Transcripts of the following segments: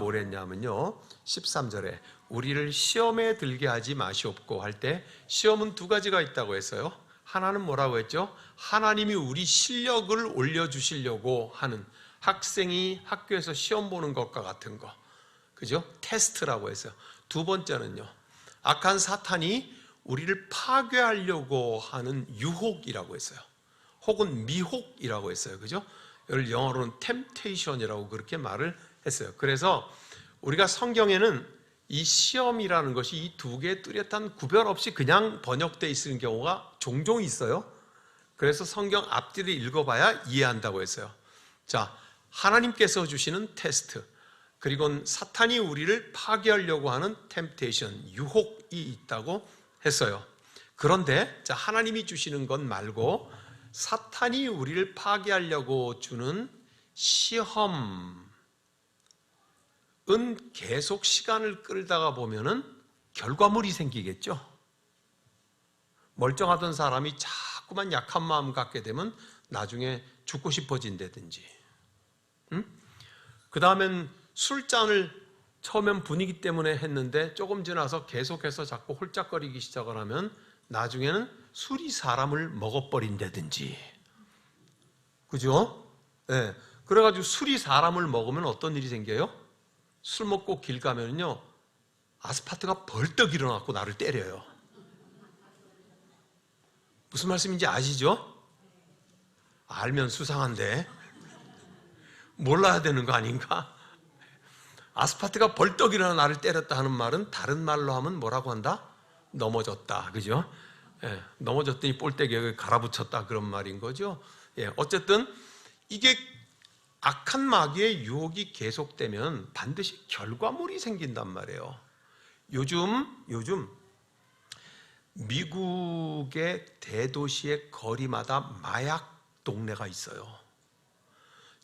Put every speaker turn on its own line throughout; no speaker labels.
뭘 했냐면요, 13절에 우리를 시험에 들게 하지 마시옵고 할 때 시험은 두 가지가 있다고 했어요. 하나는 뭐라고 했죠? 하나님이 우리 실력을 올려주시려고 하는, 학생이 학교에서 시험 보는 것과 같은 거, 그죠? 테스트라고 했어요. 두 번째는요, 악한 사탄이 우리를 파괴하려고 하는 유혹이라고 했어요. 혹은 미혹이라고 했어요. 그죠? 이걸 영어로는 temptation이라고 그렇게 말을 했어요. 그래서 우리가 성경에는 이 시험이라는 것이 이 두 개의 뚜렷한 구별 없이 그냥 번역되어 있는 경우가 종종 있어요. 그래서 성경 앞뒤를 읽어봐야 이해한다고 했어요. 자, 하나님께서 주시는 테스트, 그리고 사탄이 우리를 파괴하려고 하는 temptation, 유혹이 있다고 했어요. 그런데 자, 하나님이 주시는 것 말고 사탄이 우리를 파괴하려고 주는 시험은 계속 시간을 끌다가 보면은 결과물이 생기겠죠. 멀쩡하던 사람이 자꾸만 약한 마음 갖게 되면 나중에 죽고 싶어진다든지, 그 다음엔 술잔을 처음엔 분위기 때문에 했는데 조금 지나서 계속해서 자꾸 홀짝거리기 시작을 하면 나중에는 술이 사람을 먹어버린다든지, 그죠? 네. 그래가지고 술이 사람을 먹으면 어떤 일이 생겨요? 술 먹고 길 가면요, 아스파트가 벌떡 일어나고 나를 때려요. 무슨 말씀인지 아시죠? 알면 수상한데 몰라야 되는 거 아닌가? 아스파트가 벌떡 일어나 나를 때렸다 하는 말은 다른 말로 하면 뭐라고 한다? 넘어졌다, 그죠? 예, 넘어졌더니 볼때기에 갈아붙였다, 그런 말인 거죠. 예, 어쨌든 이게 악한 마귀의 유혹이 계속되면 반드시 결과물이 생긴단 말이에요. 요즘 미국의 대도시의 거리마다 마약 동네가 있어요.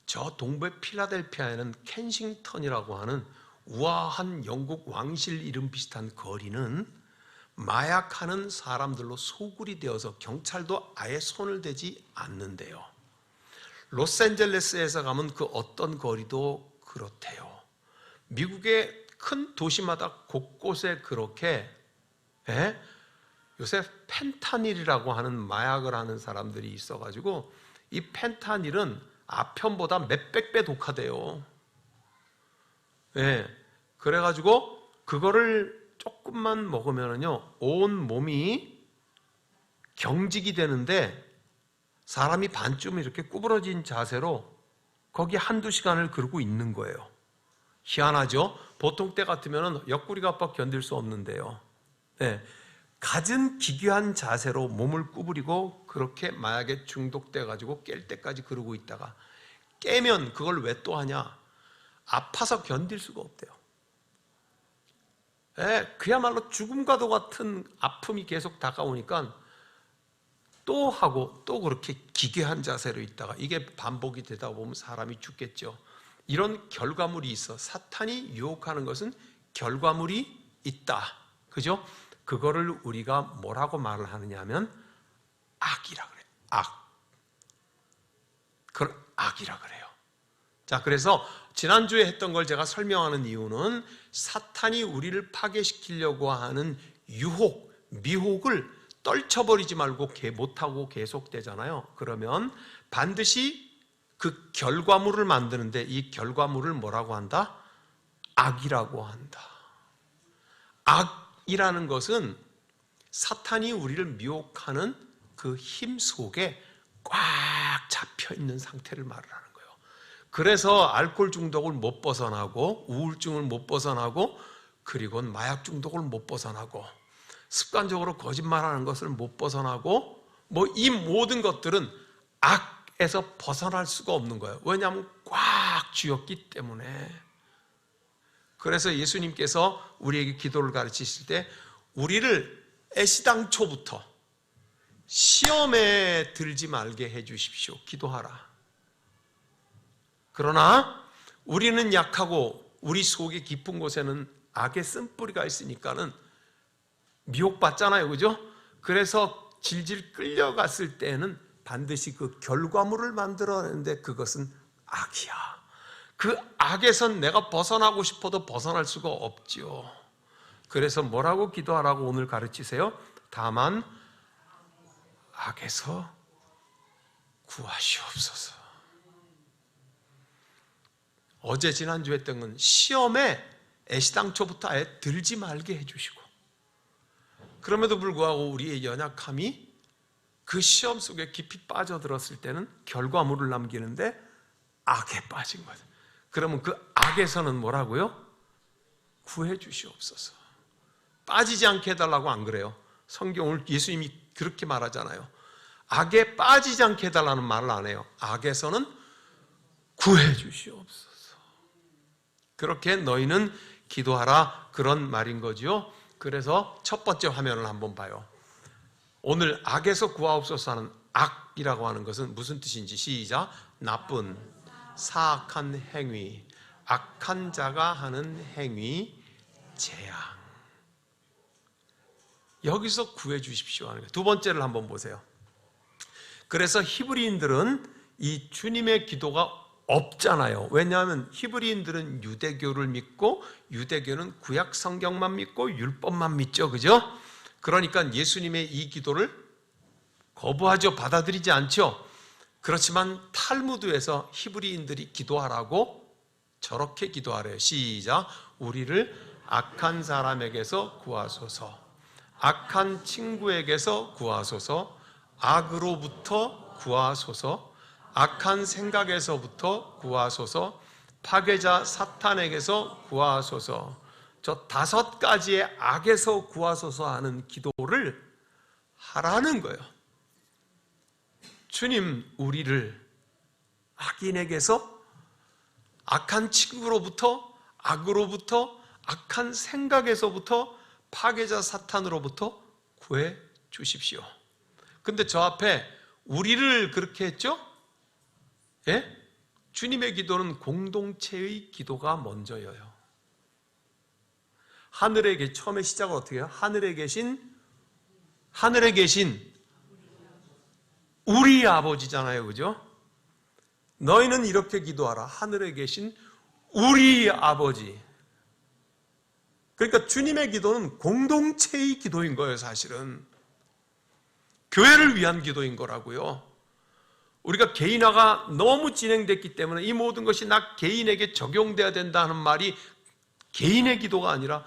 저 동부 필라델피아에는 켄싱턴이라고 하는 우아한 영국 왕실 이름 비슷한 거리는 마약하는 사람들로 소굴이 되어서 경찰도 아예 손을 대지 않는데요. 로스앤젤레스에서 가면 그 어떤 거리도 그렇대요. 미국의 큰 도시마다 곳곳에 그렇게, 요새 펜타닐이라고 하는 마약을 하는 사람들이 있어가지고 이 펜타닐은 아편보다 몇백 배 독하대요. 그래가지고 그거를 조금만 먹으면요, 온 몸이 경직이 되는데 사람이 반쯤 이렇게 구부러진 자세로 거기 한두 시간을 그러고 있는 거예요. 희한하죠? 보통 때 같으면 옆구리가 아파 견딜 수 없는데요. 갖은 기괴한 자세로 몸을 구부리고 그렇게 마약에 중독돼 가지고 깰 때까지 그러고 있다가 깨면 그걸 왜 또 하냐? 아파서 견딜 수가 없대요. 그야말로 죽음과도 같은 아픔이 계속 다가오니까 또 하고 또 그렇게 기괴한 자세로 있다가 이게 반복이 되다 보면 사람이 죽겠죠. 이런 결과물이 있어. 사탄이 유혹하는 것은 결과물이 있다, 그죠? 그거를 우리가 뭐라고 말을 하느냐 하면 악이라 그래요. 그걸 악이라 그래요. 자, 그래서 지난주에 했던 걸 제가 설명하는 이유는 사탄이 우리를 파괴시키려고 하는 유혹, 미혹을 떨쳐버리지 말고 못하고 계속되잖아요. 그러면 반드시 그 결과물을 만드는데 이 결과물을 뭐라고 한다? 악이라고 한다. 악이라는 것은 사탄이 우리를 미혹하는 그 힘 속에 꽉 잡혀있는 상태를 말을 하는 거예요. 그래서 알코올 중독을 못 벗어나고 우울증을 못 벗어나고 그리고 마약 중독을 못 벗어나고 습관적으로 거짓말하는 것을 못 벗어나고 이 모든 것들은 악에서 벗어날 수가 없는 거예요. 왜냐하면 꽉 쥐었기 때문에. 그래서 예수님께서 우리에게 기도를 가르치실 때 우리를 애시당초부터 시험에 들지 말게 해주십시오. 기도하라. 그러나 우리는 약하고 우리 속의 깊은 곳에는 악의 쓴뿌리가 있으니까는 미혹받잖아요, 그죠? 그래서 질질 끌려갔을 때는 반드시 그 결과물을 만들어내는데 그것은 악이야. 그 악에선 내가 벗어나고 싶어도 벗어날 수가 없지요. 그래서 뭐라고 기도하라고 오늘 가르치세요? 다만 악에서 구하시옵소서. 어제 지난주에 했던 건 시험에 애시당초부터 아예 들지 말게 해주시고, 그럼에도 불구하고 우리의 연약함이 그 시험 속에 깊이 빠져들었을 때는 결과물을 남기는데 악에 빠진 거죠. 그러면 그 악에서는 뭐라고요? 구해 주시옵소서. 빠지지 않게 해달라고 안 그래요? 성경을 예수님이 그렇게 말하잖아요. 악에 빠지지 않게 해달라는 말을 안 해요. 악에서는 구해 주시옵소서. 그렇게 너희는 기도하라, 그런 말인 거지요. 그래서 첫 번째 화면을 한번 봐요. 오늘 악에서 구하옵소서 하는 악이라고 하는 것은 무슨 뜻인지 시작. 나쁜, 사악한 행위, 악한 자가 하는 행위, 재앙. 여기서 구해 주십시오 하는 거예요. 두 번째를 한번 보세요. 그래서 히브리인들은 이 주님의 기도가 없잖아요. 왜냐하면 히브리인들은 유대교를 믿고, 유대교는 구약 성경만 믿고 율법만 믿죠. 그죠? 그러니까 예수님의 이 기도를 거부하죠. 받아들이지 않죠. 그렇지만 탈무드에서 히브리인들이 기도하라고 저렇게 기도하래요. 시작. 우리를 악한 사람에게서 구하소서, 악한 친구에게서 구하소서, 악으로부터 구하소서, 악한 생각에서부터 구하소서, 파괴자 사탄에게서 구하소서. 저 5가지의 악에서 구하소서 하는 기도를 하라는 거예요. 주님, 우리를 악인에게서, 악한 친구로부터, 악으로부터, 악한 생각에서부터, 파괴자 사탄으로부터 구해 주십시오. 근데 저 앞에 우리를 그렇게 했죠? 예? 주님의 기도는 공동체의 기도가 먼저여요. 하늘에 처음에 시작을 어떻게 해요? 하늘에 계신 우리 아버지잖아요. 그죠? 너희는 이렇게 기도하라. 하늘에 계신 우리 아버지. 그러니까 주님의 기도는 공동체의 기도인 거예요, 사실은. 교회를 위한 기도인 거라고요. 우리가 개인화가 너무 진행됐기 때문에 이 모든 것이 나 개인에게 적용돼야 된다는 말이 개인의 기도가 아니라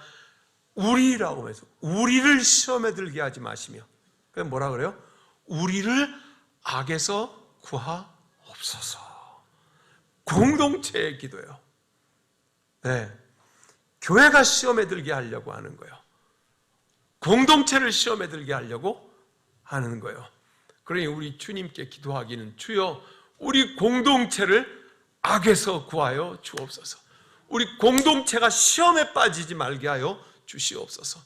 우리라고 해서 우리를 시험에 들게 하지 마시며, 그럼 뭐라 그래요? 우리를 악에서 구하옵소서. 공동체의 기도예요. 네. 교회가 시험에 들게 하려고 하는 거예요. 공동체를 시험에 들게 하려고 하는 거예요. 그러니 우리 주님께 기도하기는 주여 우리 공동체를 악에서 구하여 주옵소서. 우리 공동체가 시험에 빠지지 말게 하여 주시옵소서.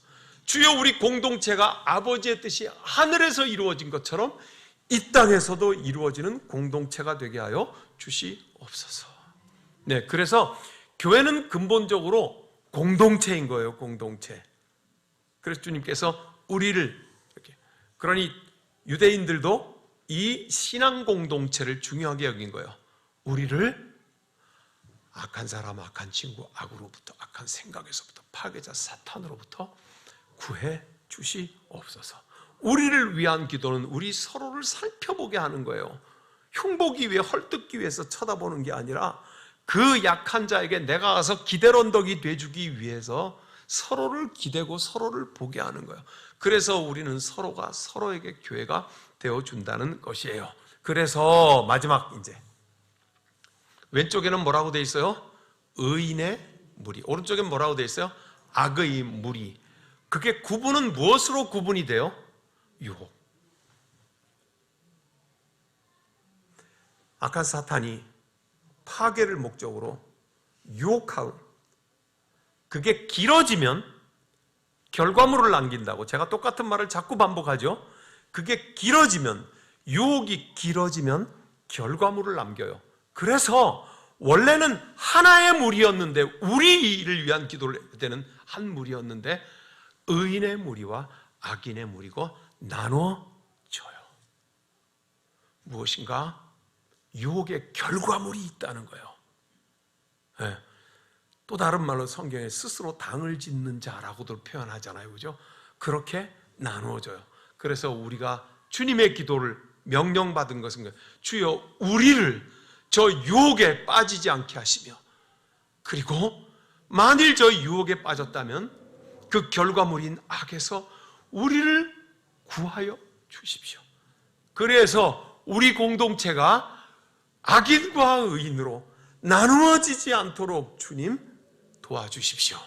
주여 우리 공동체가 아버지의 뜻이 하늘에서 이루어진 것처럼 이 땅에서도 이루어지는 공동체가 되게 하여 주시옵소서. 네, 그래서 교회는 근본적으로 공동체인 거예요. 공동체. 그래서 주님께서 우리를 이렇게, 그러니 유대인들도 이 신앙 공동체를 중요하게 여긴 거예요. 우리를 악한 사람, 악한 친구, 악으로부터, 악한 생각에서부터, 파괴자 사탄으로부터 구해 주시옵소서. 우리를 위한 기도는 우리 서로를 살펴보게 하는 거예요. 흉보기 위해, 헐뜯기 위해서 쳐다보는 게 아니라 그 약한 자에게 내가 가서 기대론덕이 돼주기 위해서 서로를 기대고 서로를 보게 하는 거예요. 그래서 우리는 서로가 서로에게 교회가 되어준다는 것이에요. 그래서 마지막 이제 왼쪽에는 뭐라고 돼 있어요? 의인의 무리. 오른쪽엔 뭐라고 돼 있어요? 악의 무리. 그게 구분은 무엇으로 구분이 돼요? 유혹. 악한 사탄이 파괴를 목적으로 유혹하고, 그게 길어지면 결과물을 남긴다고 제가 똑같은 말을 자꾸 반복하죠. 그게 길어지면, 유혹이 길어지면 결과물을 남겨요. 그래서 원래는 하나의 무리였는데, 우리를 위한 기도를 해야 되는 한 무리였는데 의인의 무리와 악인의 무리고 나눠져요. 무엇인가? 유혹의 결과물이 있다는 거예요. 예. 또 다른 말로 성경에 스스로 당을 짓는 자라고도 표현하잖아요. 그죠? 그렇게 나누어져요. 그래서 우리가 주님의 기도를 명령받은 것은 주여 우리를 저 유혹에 빠지지 않게 하시며, 그리고 만일 저 유혹에 빠졌다면 그 결과물인 악에서 우리를 구하여 주십시오. 그래서 우리 공동체가 악인과 의인으로 나누어지지 않도록 주님 도와주십시오.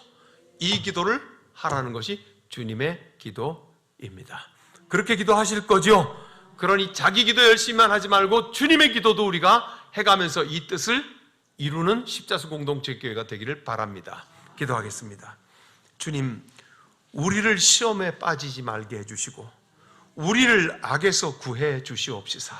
이 기도를 하라는 것이 주님의 기도입니다. 그렇게 기도하실 거죠? 그러니 자기 기도 열심히만 하지 말고 주님의 기도도 우리가 해가면서 이 뜻을 이루는 십자수 공동체 교회가 되기를 바랍니다. 기도하겠습니다. 주님, 우리를 시험에 빠지지 말게 해주시고 우리를 악에서 구해 주시옵시사.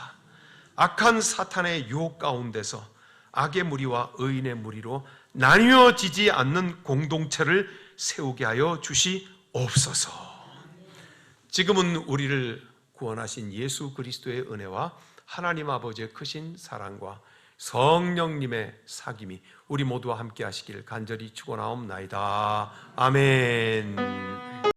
악한 사탄의 유혹 가운데서 악의 무리와 의인의 무리로 나뉘어지지 않는 공동체를 세우게 하여 주시옵소서. 지금은 우리를 구원하신 예수 그리스도의 은혜와 하나님 아버지의 크신 사랑과 성령님의 사귐이 우리 모두와 함께 하시길 간절히 축원하옵나이다. 아멘.